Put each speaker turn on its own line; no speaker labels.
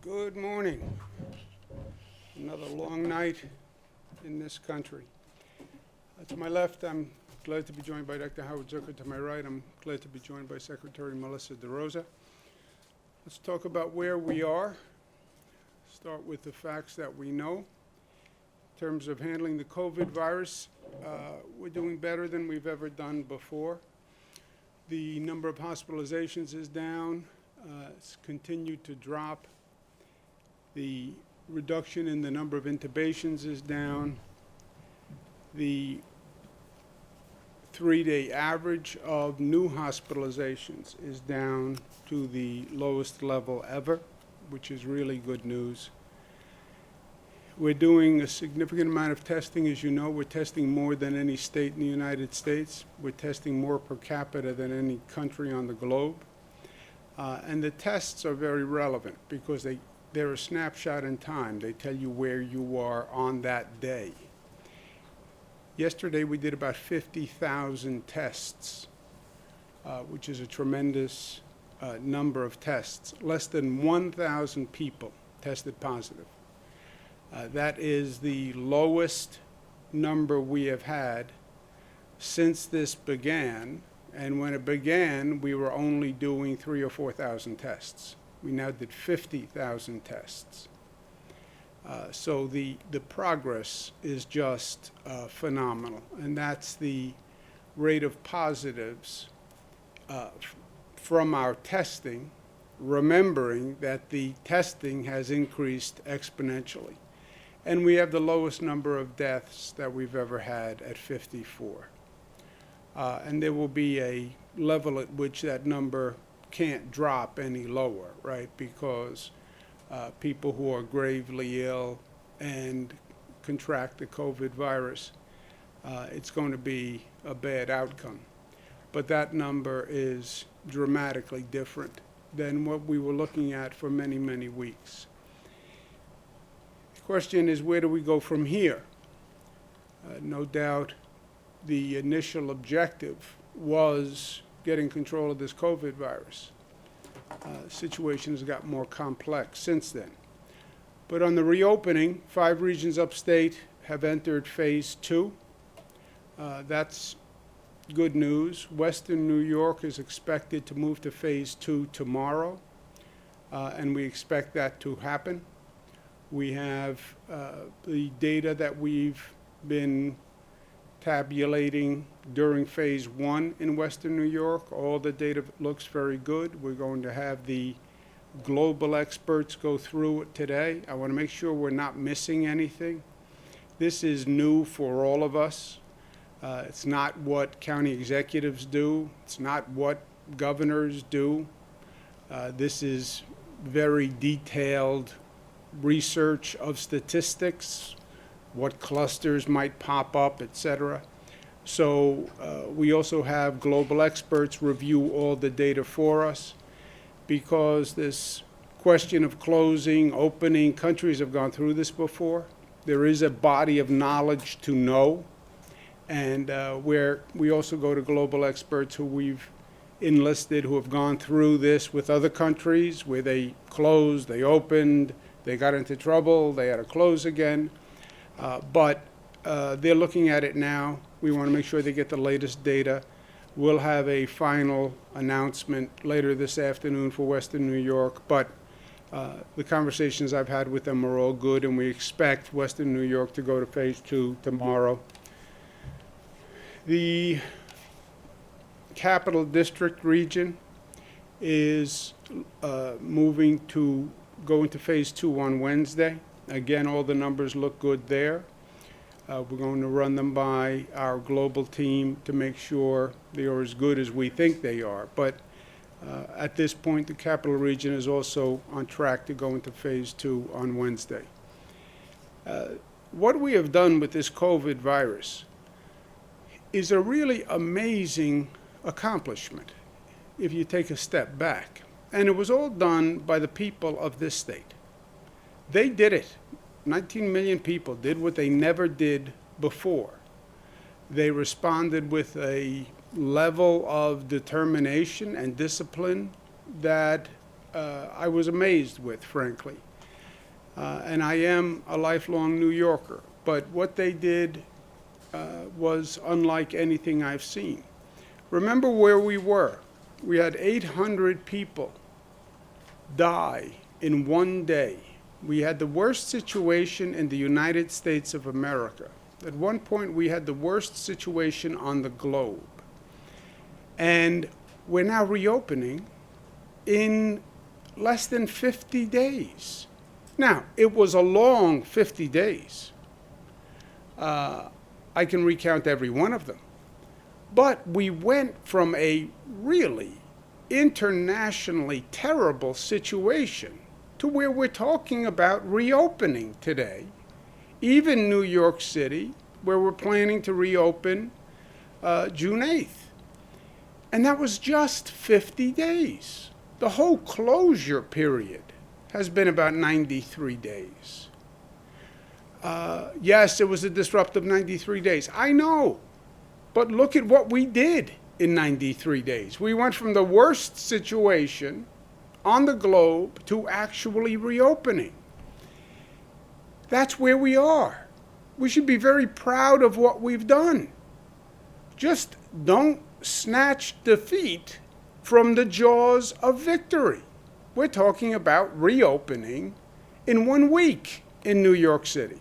Good morning. Another long night in this country. To my left, I'm glad to be joined by Dr. Howard Zucker. To my right, I'm glad to be joined by Secretary Melissa DeRosa. Let's talk about where we are. Start with the facts that we know. In terms of handling the COVID virus, we're doing better than we've ever done before. The number of hospitalizations is down. It's continued to drop. The reduction in the number of intubations is down. The 3-day average of new hospitalizations is down to the lowest level ever, which is really good news. We're doing a significant amount of testing. As you know, we're testing more than any state in the United States. We're testing more per capita than any country on the globe. And the tests are very relevant because they're a snapshot in time. They tell you where you are on that day. Yesterday, we did about 50,000 tests, which is a tremendous number of tests. Less than 1,000 people tested positive. That is the lowest number we have had since this began. And when it began, we were only doing 3,000 or 4,000 tests. We now did 50,000 tests. So the progress is just phenomenal. And that's the rate of positives from our testing, remembering that the testing has increased exponentially. And we have the lowest number of deaths that we've ever had at 54. And there will be a level at which that number can't drop any lower, right? Because people who are gravely ill and contract the COVID virus, it's going to be a bad outcome. But that number is dramatically different than what we were looking at for many, many weeks. The question is, where do we go from here? No doubt the initial objective was getting control of this COVID virus. The situation has got more complex since then. But on the reopening, 5 regions upstate have entered phase 2. That's good news. Western New York is expected to move to phase 2 tomorrow, and we expect that to happen. We have the data that we've been tabulating during phase 1 in Western New York. All the data looks very good. We're going to have the global experts go through it today. I want to make sure we're not missing anything. This is new for all of us. It's not what county executives do. It's not what governors do. This is very detailed research of statistics, what clusters might pop up, etc. So we also have global experts review all the data for us, because this question of closing, opening, countries have gone through this before. There is a body of knowledge to know, and where we also go to global experts who we've enlisted, who have gone through this with other countries, where they closed, they opened, they got into trouble, they had to close again. But they're looking at it now. We want to make sure they get the latest data. We'll have a final announcement later this afternoon for Western New York, but the conversations I've had with them are all good, and we expect Western New York to go to phase 2 tomorrow. The Capital District region is moving to go into phase 2 on Wednesday. Again, all the numbers look good there. We're going to run them by our global team to make sure they are as good as we think they are. But at this point, the Capital Region is also on track to go into phase 2 on Wednesday. What we have done with this COVID virus is a really amazing accomplishment if you take a step back. And it was all done by the people of this state. They did it. 19 million people did what they never did before. They responded with a level of determination and discipline that I was amazed with, frankly. And I am a lifelong New Yorker. But what they did was unlike anything I've seen. Remember where we were. We had 800 people die in one day. We had the worst situation in the United States of America. At one point, we had the worst situation on the globe. And we're now reopening in less than 50 days. Now, it was a long 50 days. I can recount every one of them. But we went from a really internationally terrible situation to where we're talking about reopening today. Even New York City, where we're planning to reopen June 8th. And that was just 50 days. The whole closure period has been about 93 days. Yes, it was a disruptive 93 days. I know. But look at what we did in 93 days. We went from the worst situation on the globe to actually reopening. That's where we are. We should be very proud of what we've done. Just don't snatch defeat from the jaws of victory. We're talking about reopening in 1 week in New York City.